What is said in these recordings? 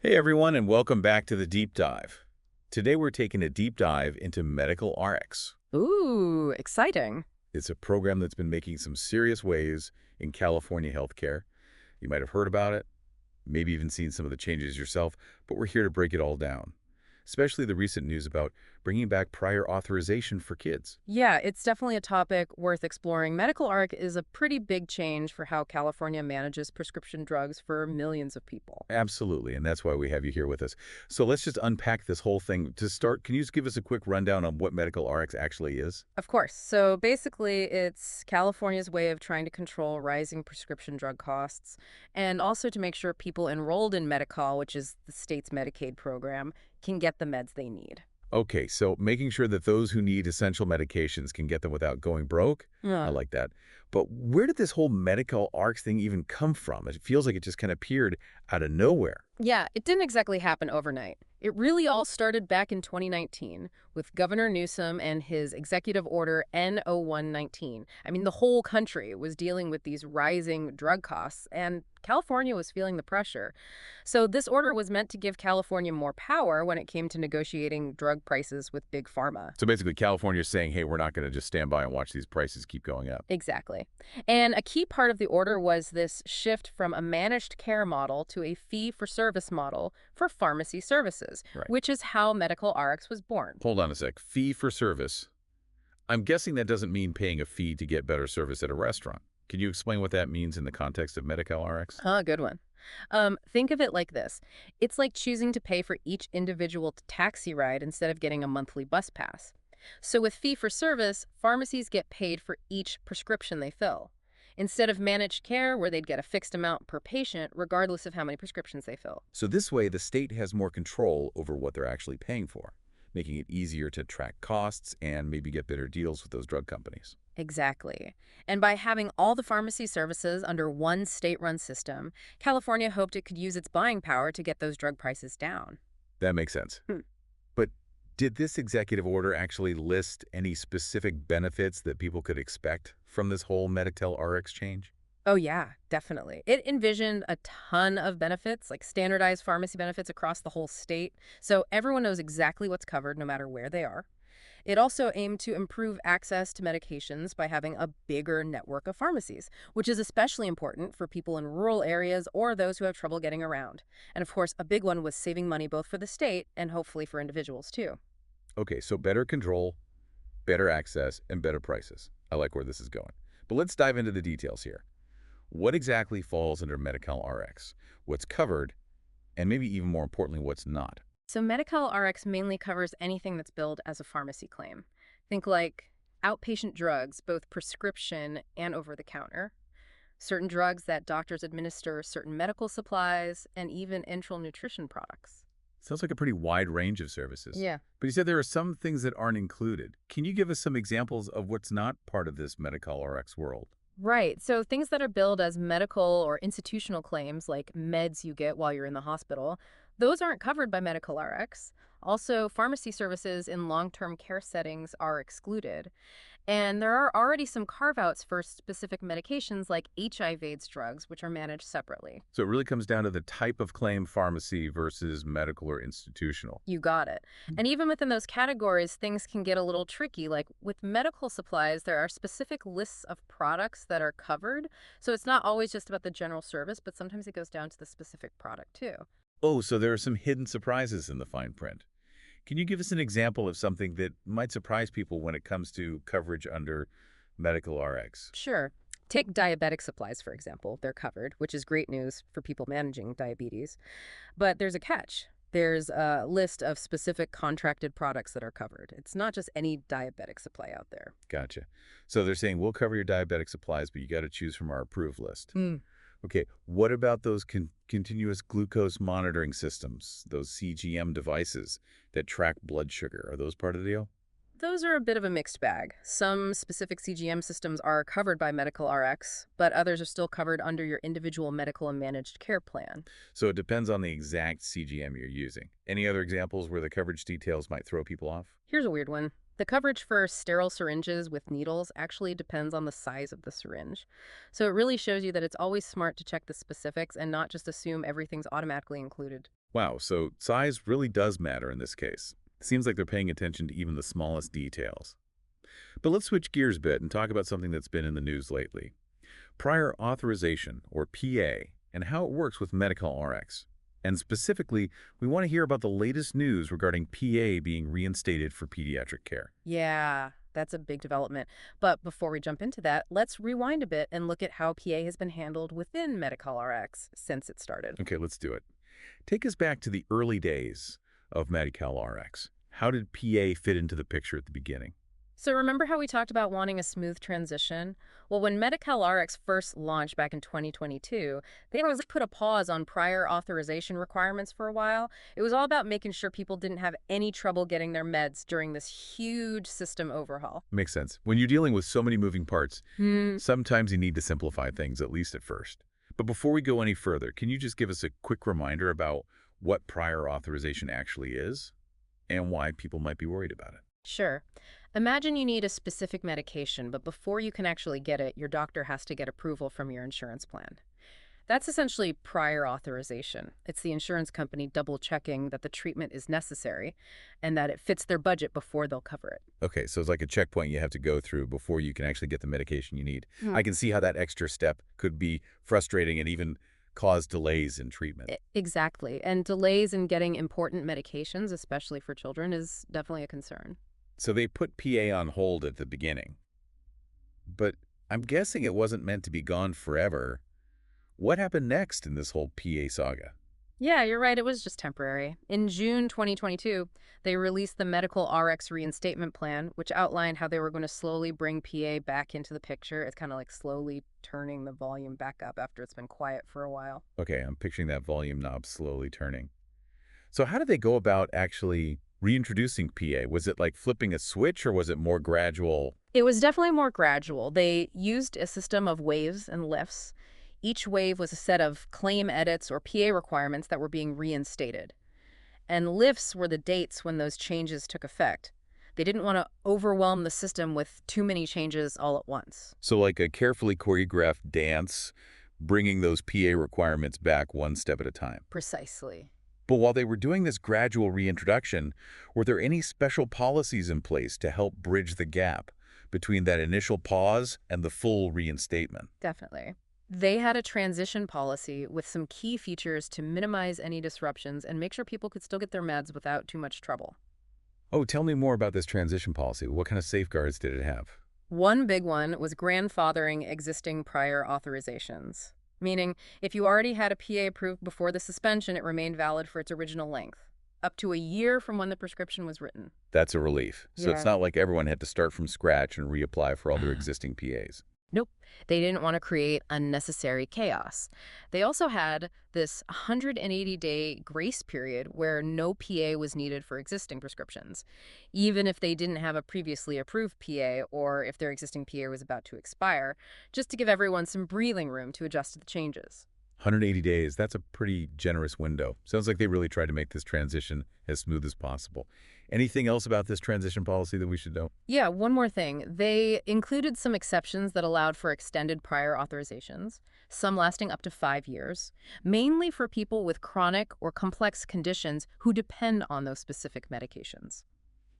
Hey everyone, and welcome back to the Deep Dive. Today we're taking a deep dive into Medi-Cal Rx. Ooh, exciting. It's a program that's been making some serious waves in California healthcare. You might have heard about it, maybe even seen some of the changes yourself, but we're here to break it all down, especially the recent news about bringing back prior authorization for kids. Yeah, it's definitely a topic worth exploring. Medical ARC is a pretty big change for how California manages prescription drugs for millions of people. Absolutely, and that's why we have you here with us. So let's just unpack this whole thing. To start, can you just give us a quick rundown on what Medi-Cal Rx actually is? Of course. So basically, it's California's way of trying to control rising prescription drug costs and also to make sure people enrolled in Medi-Cal, which is the state's Medicaid program, can get the meds they need. Okay, so making sure that those who need essential medications can get them without going broke. I Yeah. like that. But where did this whole medical ARCs thing even come from? It feels like it just kind of appeared out of nowhere. Yeah, it didn't exactly happen overnight. It really all started back in 2019 with Governor Newsom and his executive order N0119. I mean, the whole country was dealing with these rising drug costs, and California was feeling the pressure. So, this order was meant to give California more power when it came to negotiating drug prices with Big Pharma. So basically, California's saying, hey, we're not going to just stand by and watch these prices keep going up. Exactly. And a key part of the order was this shift from a managed care model to a fee-for-service model for pharmacy services, Right. which is how Medical Rx was born. Hold on a sec. Fee for service. I'm guessing that doesn't mean paying a fee to get better service at a restaurant. Can you explain what that means in the context of Medi-Cal Rx? Good one. Think of it like this. It's like choosing to pay for each individual taxi ride instead of getting a monthly bus pass. So with fee-for-service, pharmacies get paid for each prescription they fill, instead of managed care where they'd get a fixed amount per patient regardless of how many prescriptions they fill. So this way, the state has more control over what they're actually paying for, making it easier to track costs and maybe get better deals with those drug companies. Exactly. And by having all the pharmacy services under one state-run system, California hoped it could use its buying power to get those drug prices down. That makes sense. But did this executive order actually list any specific benefits that people could expect from this whole Medi-Cal Rx change? Oh, yeah, definitely. It envisioned a ton of benefits, like standardized pharmacy benefits across the whole state, so everyone knows exactly what's covered no matter where they are. It also aimed to improve access to medications by having a bigger network of pharmacies, which is especially important for people in rural areas or those who have trouble getting around. And of course, a big one was saving money both for the state and hopefully for individuals too. Okay, so better control, better access, and better prices. I like where this is going. But let's dive into the details here. What exactly falls under Medi-Cal Rx? What's covered, and maybe even more importantly, what's not? So Medi-Cal Rx mainly covers anything that's billed as a pharmacy claim. Think like outpatient drugs, both prescription and over-the-counter, certain drugs that doctors administer, certain medical supplies, and even enteral nutrition products. Sounds like a pretty wide range of services. Yeah. But you said there are some things that aren't included. Can you give us some examples of what's not part of this Medi-Cal Rx world? Right. So things that are billed as medical or institutional claims, like meds you get while you're in the hospital, those aren't covered by Medical Rx. Also, pharmacy services in long-term care settings are excluded. And there are already some carve-outs for specific medications like HIV/AIDS drugs, which are managed separately. So it really comes down to the type of claim pharmacy versus medical or institutional. You got it. And even within those categories, things can get a little tricky. Like with medical supplies, there are specific lists of products that are covered. So it's not always just about the general service, but sometimes it goes down to the specific product too. Oh, so there are some hidden surprises in the fine print. Can you give us an example of something that might surprise people when it comes to coverage under Medical Rx? Sure. Take diabetic supplies, for example. They're covered, which is great news for people managing diabetes. But there's a catch. There's a list of specific contracted products that are covered. It's not just any diabetic supply out there. Gotcha. So they're saying we'll cover your diabetic supplies, but you got to choose from our approved list. Okay, what about those continuous glucose monitoring systems, those CGM devices that track blood sugar? Are those part of the deal? Those are a bit of a mixed bag. Some specific CGM systems are covered by Medical Rx, but others are still covered under your individual medical and managed care plan. So it depends on the exact CGM you're using. Any other examples where the coverage details might throw people off? Here's a weird one. The coverage for sterile syringes with needles actually depends on the size of the syringe. So it really shows you that it's always smart to check the specifics and not just assume everything's automatically included. Wow, so size really does matter in this case. Seems like they're paying attention to even the smallest details. But let's switch gears a bit and talk about something that's been in the news lately. Prior authorization, or PA, and how it works with Medi-Cal Rx. And specifically, we want to hear about the latest news regarding PA being reinstated for pediatric care. Yeah, that's a big development. But before we jump into that, let's rewind a bit and look at how PA has been handled within Medi-Cal Rx since it started. Okay, let's do it. Take us back to the early days of Medi-Cal Rx. How did PA fit into the picture at the beginning? So remember how we talked about wanting a smooth transition? Well, when Medi-Cal Rx first launched back in 2022, they always put a pause on prior authorization requirements for a while. It was all about making sure people didn't have any trouble getting their meds during this huge system overhaul. Makes sense. When you're dealing with so many moving parts, Hmm. sometimes you need to simplify things, at least at first. But before we go any further, can you just give us a quick reminder about what prior authorization actually is and why people might be worried about it? Sure. Imagine you need a specific medication, but before you can actually get it, your doctor has to get approval from your insurance plan. That's essentially prior authorization. It's the insurance company double checking that the treatment is necessary and that it fits their budget before they'll cover it. Okay, so it's like a checkpoint you have to go through before you can actually get the medication you need. Hmm. I can see how that extra step could be frustrating and even cause delays in treatment. Exactly. And delays in getting important medications, especially for children, is definitely a concern. So they put PA on hold at the beginning, but I'm guessing it wasn't meant to be gone forever. What happened next in this whole PA saga? Yeah, you're right. It was just temporary. In June 2022, they released the Medical RX Reinstatement Plan, which outlined how they were going to slowly bring PA back into the picture. It's kind of like slowly turning the volume back up after it's been quiet for a while. Okay, I'm picturing that volume knob slowly turning. So how did they go about actually reintroducing PA? Was it like flipping a switch or was it more gradual? It was definitely more gradual. They used a system of waves and lifts. Each wave was a set of claim edits or PA requirements that were being reinstated. And lifts were the dates when those changes took effect. They didn't want to overwhelm the system with too many changes all at once. So like a carefully choreographed dance, bringing those PA requirements back one step at a time. Precisely. But while they were doing this gradual reintroduction, were there any special policies in place to help bridge the gap between that initial pause and the full reinstatement? Definitely. They had a transition policy with some key features to minimize any disruptions and make sure people could still get their meds without too much trouble. Oh, tell me more about this transition policy. What kind of safeguards did it have? One big one was grandfathering existing prior authorizations, meaning if you already had a PA approved before the suspension, it remained valid for its original length, up to a year from when the prescription was written. That's a relief. So it's Yeah. not like everyone had to start from scratch and reapply for all their existing PAs. Nope. They didn't want to create unnecessary chaos. They also had this 180-day grace period where no PA was needed for existing prescriptions, even if they didn't have a previously approved PA or if their existing PA was about to expire, just to give everyone some breathing room to adjust to the changes. 180 days, that's a pretty generous window. Sounds like they really tried to make this transition as smooth as possible. Anything else about this transition policy that we should know? Yeah, one more thing. They included some exceptions that allowed for extended prior authorizations, some lasting up to 5 years, mainly for people with chronic or complex conditions who depend on those specific medications.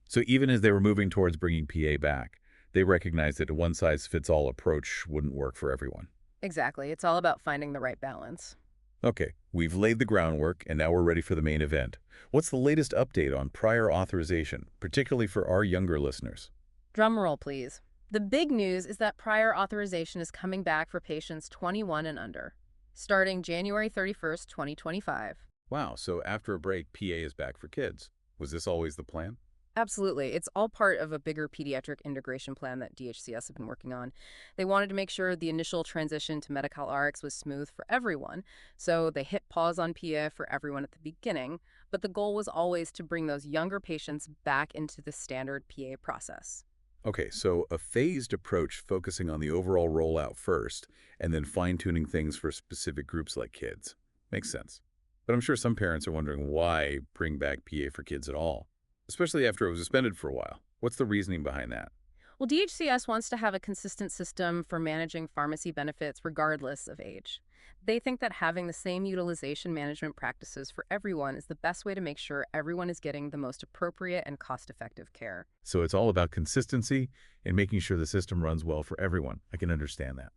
So even as they were moving towards bringing PA back, they recognized that a one-size-fits-all approach wouldn't work for everyone. Exactly. It's all about finding the right balance. Okay, we've laid the groundwork, and now we're ready for the main event. What's the latest update on prior authorization, particularly for our younger listeners? Drum roll, please. The big news is that prior authorization is coming back for patients 21 and under, starting January 31st, 2025. Wow, so after a break, PA is back for kids. Was this always the plan? Absolutely. It's all part of a bigger pediatric integration plan that DHCS have been working on. They wanted to make sure the initial transition to Medi-Cal Rx was smooth for everyone, so they hit pause on PA for everyone at the beginning, but the goal was always to bring those younger patients back into the standard PA process. Okay, so a phased approach focusing on the overall rollout first, and then fine-tuning things for specific groups like kids. Makes sense. But I'm sure some parents are wondering why bring back PA for kids at all, especially after it was suspended for a while. What's the reasoning behind that? Well, DHCS wants to have a consistent system for managing pharmacy benefits regardless of age. They think that having the same utilization management practices for everyone is the best way to make sure everyone is getting the most appropriate and cost-effective care. So it's all about consistency and making sure the system runs well for everyone. I can understand that.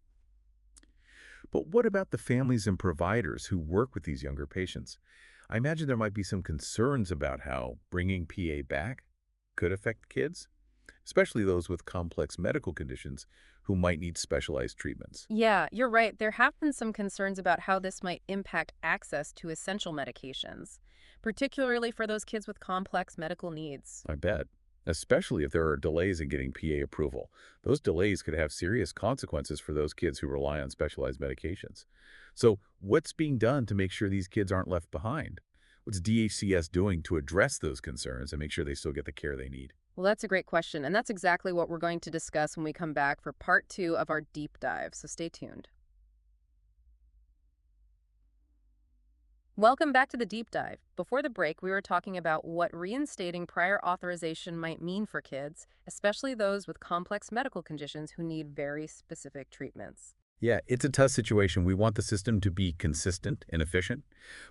But what about the families and providers who work with these younger patients? I imagine there might be some concerns about how bringing PA back could affect kids, especially those with complex medical conditions who might need specialized treatments. Yeah, you're right. There have been some concerns about how this might impact access to essential medications, particularly for those kids with complex medical needs. I bet. Especially if there are delays in getting PA approval. Those delays could have serious consequences for those kids who rely on specialized medications. So what's being done to make sure these kids aren't left behind? What's DHCS doing to address those concerns and make sure they still get the care they need? Well, that's a great question, and that's exactly what we're going to discuss when we come back for part two of our deep dive, so stay tuned. Welcome back to the deep dive. Before the break, we were talking about what reinstating prior authorization might mean for kids, especially those with complex medical conditions who need very specific treatments. Yeah, it's a tough situation. We want the system to be consistent and efficient,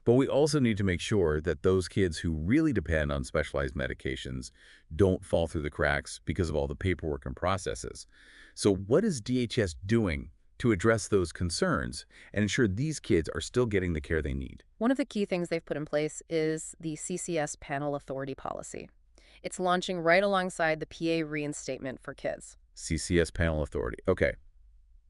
but we also need to make sure that those kids who really depend on specialized medications don't fall through the cracks because of all the paperwork and processes. So what is DHS doing to address those concerns and ensure these kids are still getting the care they need? One of the key things they've put in place is the CCS Panel Authority Policy. It's launching right alongside the PA reinstatement for kids. CCS Panel Authority. Okay,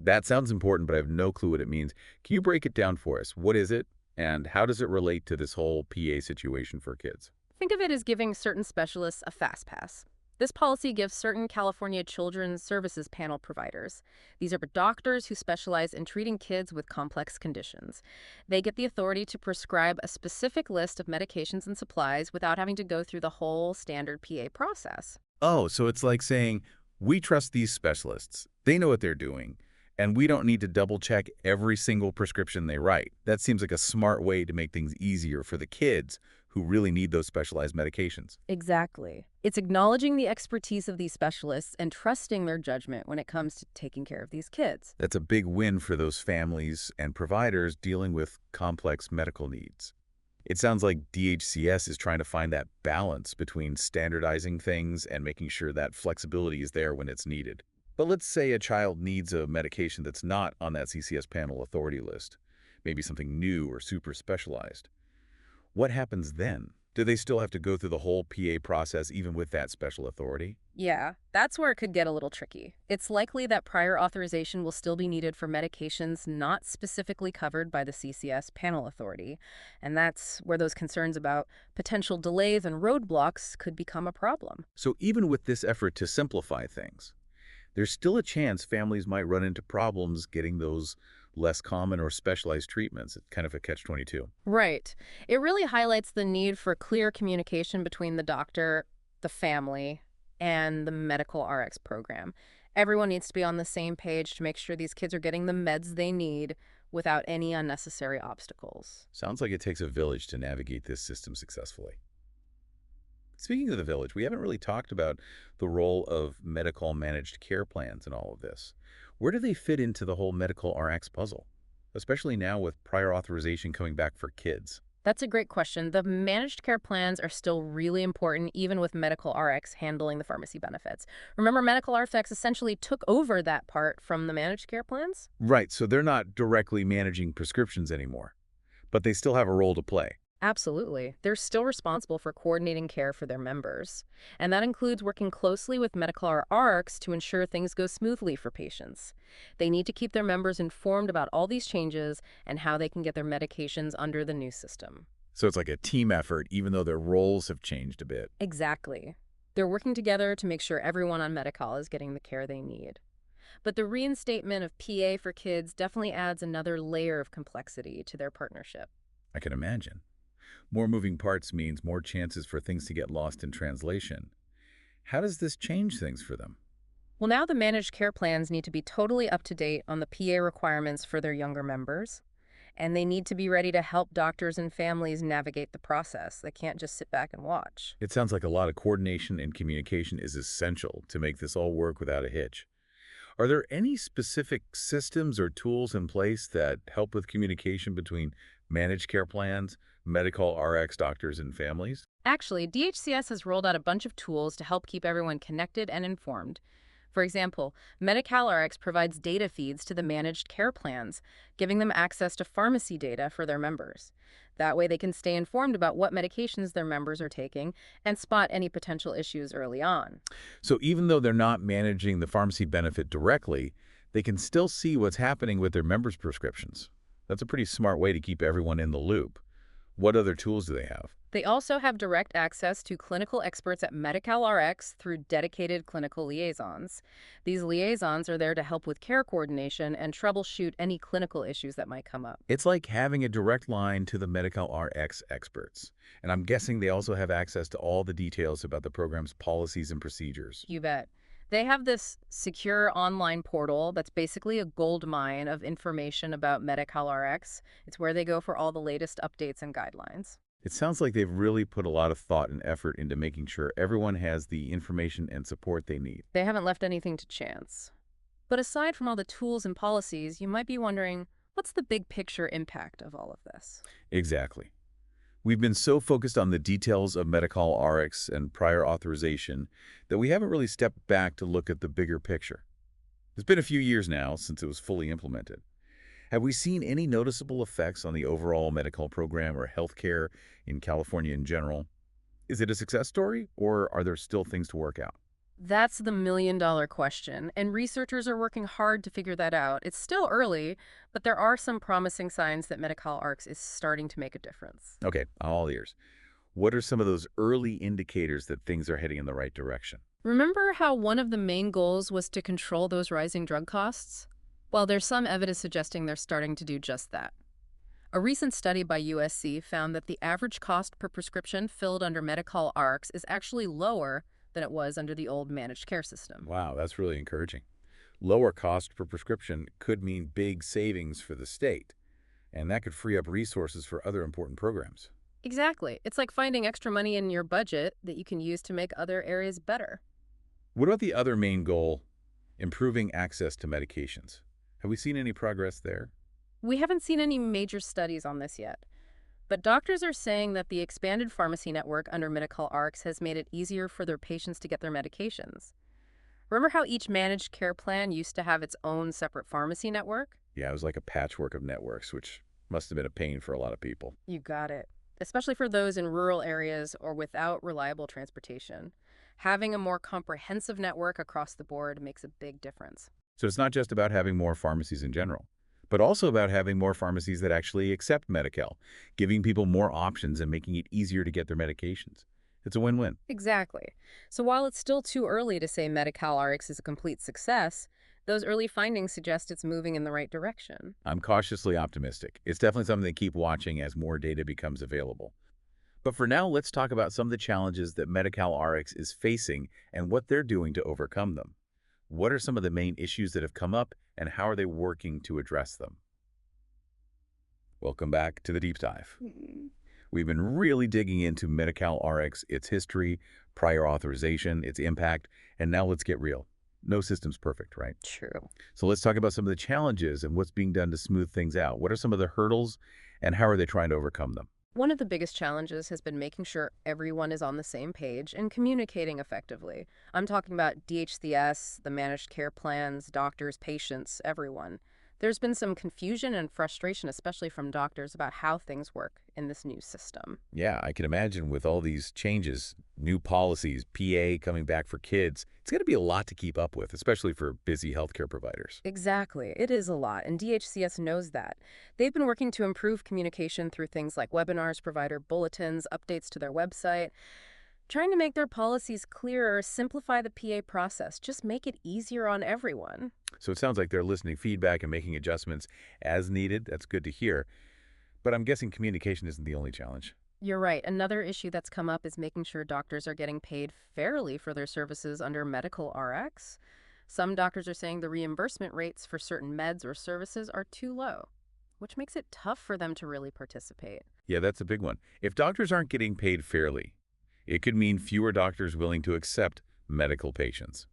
that sounds important, but I have no clue what it means. Can you break it down for us? What is it, and how does it relate to this whole PA situation for kids? Think of it as giving certain specialists a fast pass. This policy gives certain California Children's Services Panel providers. These are doctors who specialize in treating kids with complex conditions. They get the authority to prescribe a specific list of medications and supplies without having to go through the whole standard PA process. Oh, so it's like saying, we trust these specialists. They know what they're doing, and we don't need to double-check every single prescription they write. That seems like a smart way to make things easier for the kids who really need those specialized medications. Exactly. It's acknowledging the expertise of these specialists and trusting their judgment when it comes to taking care of these kids. That's a big win for those families and providers dealing with complex medical needs. It sounds like DHCS is trying to find that balance between standardizing things and making sure that flexibility is there when it's needed. But let's say a child needs a medication that's not on that CCS panel authority list, maybe something new or super specialized. What happens then? Do they still have to go through the whole PA process even with that special authority? Yeah, that's where it could get a little tricky. It's likely that prior authorization will still be needed for medications not specifically covered by the CCS panel authority, and that's where those concerns about potential delays and roadblocks could become a problem. So even with this effort to simplify things, there's still a chance families might run into problems getting those less common or specialized treatments. It's kind of a catch-22. Right. It really highlights the need for clear communication between the doctor, the family, and the medical RX program. Everyone needs to be on the same page to make sure these kids are getting the meds they need without any unnecessary obstacles. Sounds like it takes a village to navigate this system successfully. Speaking of the village, we haven't really talked about the role of medical managed care plans in all of this. Where do they fit into the whole medical RX puzzle, especially now with prior authorization coming back for kids? That's a great question. The managed care plans are still really important, even with medical RX handling the pharmacy benefits. Remember, medical RX essentially took over that part from the managed care plans? Right, so they're not directly managing prescriptions anymore, but they still have a role to play. Absolutely. They're still responsible for coordinating care for their members. And that includes working closely with medical RX to ensure things go smoothly for patients. They need to keep their members informed about all these changes and how they can get their medications under the new system. So it's like a team effort, even though their roles have changed a bit. Exactly. They're working together to make sure everyone on Medi-Cal is getting the care they need. But the reinstatement of PA for kids definitely adds another layer of complexity to their partnership. I can imagine. More moving parts means more chances for things to get lost in translation. How does this change things for them? Well, now the managed care plans need to be totally up to date on the PA requirements for their younger members. And they need to be ready to help doctors and families navigate the process. They can't just sit back and watch. It sounds like a lot of coordination and communication is essential to make this all work without a hitch. Are there any specific systems or tools in place that help with communication between managed care plans, medical RX doctors, and families? Actually, DHCS has rolled out a bunch of tools to help keep everyone connected and informed. For example, Medi-Cal Rx provides data feeds to the managed care plans, giving them access to pharmacy data for their members. That way they can stay informed about what medications their members are taking and spot any potential issues early on. So even though they're not managing the pharmacy benefit directly, they can still see what's happening with their members' prescriptions. That's a pretty smart way to keep everyone in the loop. What other tools do they have? They also have direct access to clinical experts at Medi-Cal Rx through dedicated clinical liaisons. These liaisons are there to help with care coordination and troubleshoot any clinical issues that might come up. It's like having a direct line to the Medi-Cal Rx experts. And I'm guessing they also have access to all the details about the program's policies and procedures. You bet. They have this secure online portal that's basically a gold mine of information about Medi-Cal Rx. It's where they go for all the latest updates and guidelines. It sounds like they've really put a lot of thought and effort into making sure everyone has the information and support they need. They haven't left anything to chance. But aside from all the tools and policies, you might be wondering, what's the big picture impact of all of this? Exactly. We've been so focused on the details of Medi-Cal Rx and prior authorization that we haven't really stepped back to look at the bigger picture. It's been a few years now since it was fully implemented. Have we seen any noticeable effects on the overall medical program or healthcare in California in general? Is it a success story, or are there still things to work out? That's the million-dollar question, and researchers are working hard to figure that out. It's still early, but there are some promising signs that Medi-Cal Rx is starting to make a difference. Okay, all ears. What are some of those early indicators that things are heading in the right direction? Remember how one of the main goals was to control those rising drug costs? Well, there's some evidence suggesting they're starting to do just that. A recent study by USC found that the average cost per prescription filled under Medi-Cal Rx is actually lower than it was under the old managed care system. Wow, that's really encouraging. Lower cost per prescription could mean big savings for the state, and that could free up resources for other important programs. Exactly. It's like finding extra money in your budget that you can use to make other areas better. What about the other main goal, improving access to medications? Have we seen any progress there? We haven't seen any major studies on this yet, but doctors are saying that the expanded pharmacy network under Medi-Cal Rx has made it easier for their patients to get their medications. Remember how each managed care plan used to have its own separate pharmacy network? Yeah, it was like a patchwork of networks, which must have been a pain for a lot of people. You got it. Especially for those in rural areas or without reliable transportation. Having a more comprehensive network across the board makes a big difference. So it's not just about having more pharmacies in general, but also about having more pharmacies that actually accept Medi-Cal, giving people more options and making it easier to get their medications. It's a win-win. Exactly. So while it's still too early to say Medi-Cal Rx is a complete success, those early findings suggest it's moving in the right direction. I'm cautiously optimistic. It's definitely something to keep watching as more data becomes available. But for now, let's talk about some of the challenges that Medi-Cal Rx is facing and what they're doing to overcome them. What are some of the main issues that have come up, and how are they working to address them? Welcome back to the Deep Dive. We've been really digging into Medi-Cal Rx, its history, prior authorization, its impact, and now let's get real. No system's perfect, right? True. So let's talk about some of the challenges and what's being done to smooth things out. What are some of the hurdles, and how are they trying to overcome them? One of the biggest challenges has been making sure everyone is on the same page and communicating effectively. I'm talking about DHCS, the managed care plans, doctors, patients, everyone. There's been some confusion and frustration, especially from doctors, about how things work in this new system. Yeah, I can imagine with all these changes, new policies, PA coming back for kids, it's going to be a lot to keep up with, especially for busy healthcare providers. Exactly. It is a lot, and DHCS knows that. They've been working to improve communication through things like webinars, provider bulletins, updates to their website, trying to make their policies clearer, simplify the PA process, just make it easier on everyone. So it sounds like they're listening feedback and making adjustments as needed. That's good to hear. But I'm guessing communication isn't the only challenge. You're right. Another issue that's come up is making sure doctors are getting paid fairly for their services under Medi-Cal Rx. Some doctors are saying the reimbursement rates for certain meds or services are too low. which makes it tough for them to really participate. Yeah, that's a big one. If doctors aren't getting paid fairly, it could mean fewer doctors willing to accept medical patients,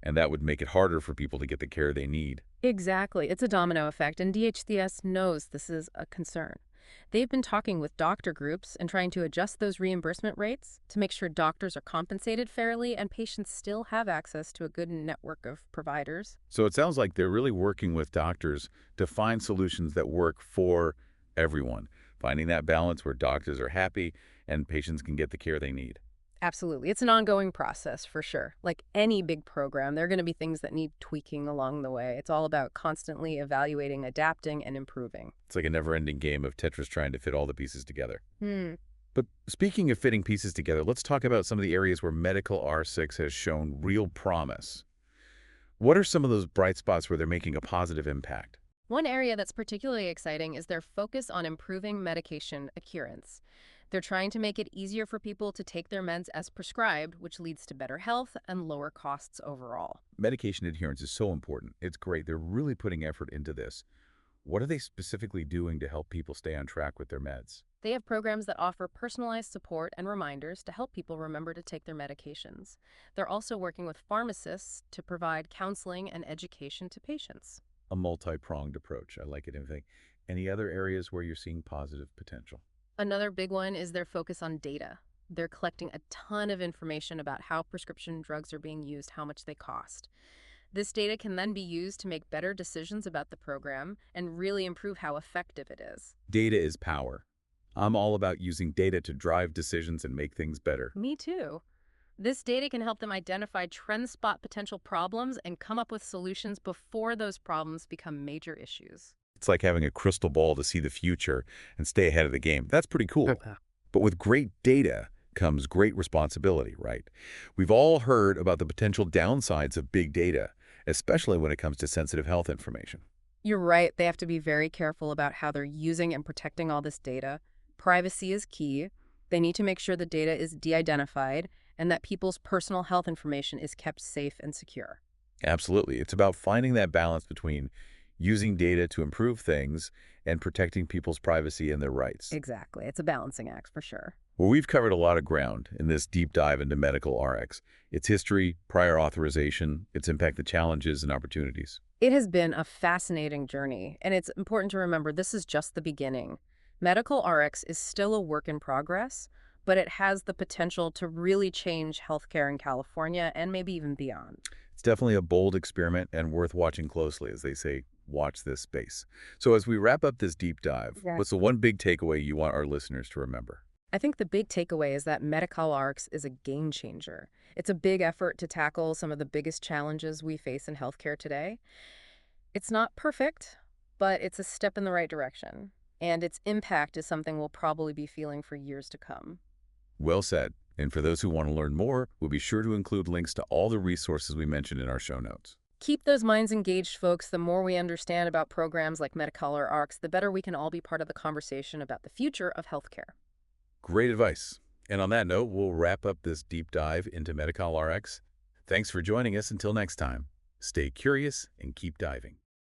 and that would make it harder for people to get the care they need. Exactly. It's a domino effect, and DHCS knows this is a concern. They've been talking with doctor groups and trying to adjust those reimbursement rates to make sure doctors are compensated fairly and patients still have access to a good network of providers. So it sounds like they're really working with doctors to find solutions that work for everyone, finding that balance where doctors are happy and patients can get the care they need. Absolutely. It's an ongoing process for sure. Like any big program, there are going to be things that need tweaking along the way. It's all about constantly evaluating, adapting, and improving. It's like a never-ending game of Tetris trying to fit all the pieces together. Hmm. But speaking of fitting pieces together, let's talk about some of the areas where medical R6 has shown real promise. What are some of those bright spots where they're making a positive impact? One area that's particularly exciting is their focus on improving medication adherence. They're trying to make it easier for people to take their meds as prescribed, which leads to better health and lower costs overall. Medication adherence is so important. It's great. They're really putting effort into this. What are they specifically doing to help people stay on track with their meds? They have programs that offer personalized support and reminders to help people remember to take their medications. They're also working with pharmacists to provide counseling and education to patients. A multi-pronged approach. I like it. Any other areas where you're seeing positive potential? Another big one is their focus on data. They're collecting a ton of information about how prescription drugs are being used, how much they cost. This data can then be used to make better decisions about the program and really improve how effective it is. Data is power. I'm all about using data to drive decisions and make things better. Me too. This data can help them identify trend spot potential problems and come up with solutions before those problems become major issues. It's like having a crystal ball to see the future and stay ahead of the game. That's pretty cool. Okay. But with great data comes great responsibility, right? We've all heard about the potential downsides of big data, especially when it comes to sensitive health information. You're right. They have to be very careful about how they're using and protecting all this data. Privacy is key. They need to make sure the data is de-identified and that people's personal health information is kept safe and secure. Absolutely. It's about finding that balance between using data to improve things and protecting people's privacy and their rights. Exactly. It's a balancing act for sure. Well, we've covered a lot of ground in this deep dive into medical RX, its history, prior authorization, its impact, the challenges and opportunities. It has been a fascinating journey, and it's important to remember this is just the beginning. Medical RX is still a work in progress, but it has the potential to really change healthcare in California and maybe even beyond. It's definitely a bold experiment and worth watching closely, as they say, watch this space. So as we wrap up this deep dive, Yeah. what's the one big takeaway you want our listeners to remember? I think the big takeaway is that Medi-Cal Rx is a game changer. It's a big effort to tackle some of the biggest challenges we face in healthcare today. It's not perfect, but it's a step in the right direction. And its impact is something we'll probably be feeling for years to come. Well said. And for those who want to learn more, we'll be sure to include links to all the resources we mentioned in our show notes. Keep those minds engaged, folks. The more we understand about programs like Medi-Cal Rx, the better we can all be part of the conversation about the future of healthcare. Great advice. And on that note, we'll wrap up this deep dive into Medi-Cal Rx. Thanks for joining us. Until next time, stay curious and keep diving.